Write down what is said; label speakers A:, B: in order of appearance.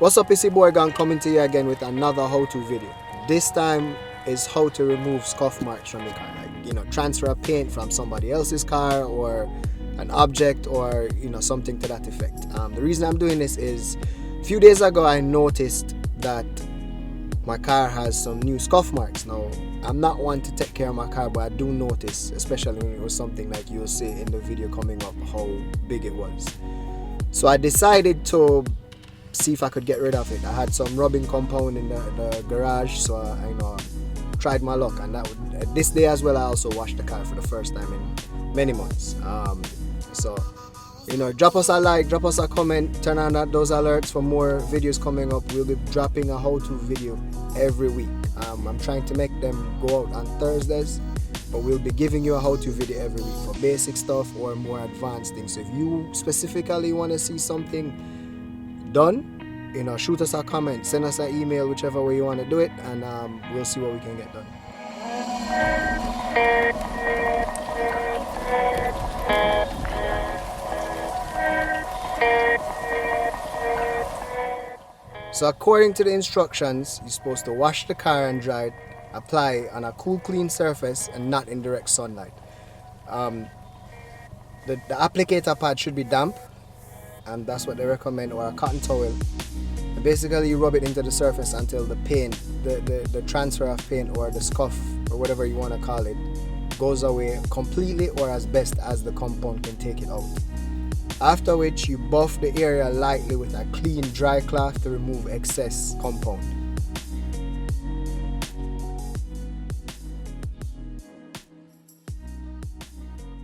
A: What's up, it's your boy Gang coming to you again with another how-to video. This time is how to remove scuff marks from your car. Like, transfer a paint from somebody else's car or an object or something to that effect. The reason I'm doing this is a few days ago I noticed that my car has some new scuff marks. Now, I'm not one to take care of my car, but I do notice, especially when it was something like you'll see in the video coming up, how big it was. So I decided to see if I could get rid of it. I had some rubbing compound in the garage, so I tried my luck, and this day as well I also washed the car for the first time in many months. So drop us a like, drop us a comment, turn on those alerts for more videos coming up. We'll be dropping a how-to video every week. I'm trying to make them go out on Thursdays, but we'll be giving you a how-to video every week for basic stuff or more advanced things. So if you specifically want to see something done, shoot us a comment, send us an email, whichever way you want to do it, and we'll see what we can get done. So according to the instructions, you're supposed to wash the car and dry it, apply on a cool, clean surface and not in direct sunlight. The applicator pad should be damp, and that's what they recommend, or a cotton towel. And basically you rub it into the surface until the paint, the transfer of paint or the scuff or whatever you want to call it, goes away completely or as best as the compound can take it out. After which you buff the area lightly with a clean dry cloth to remove excess compound.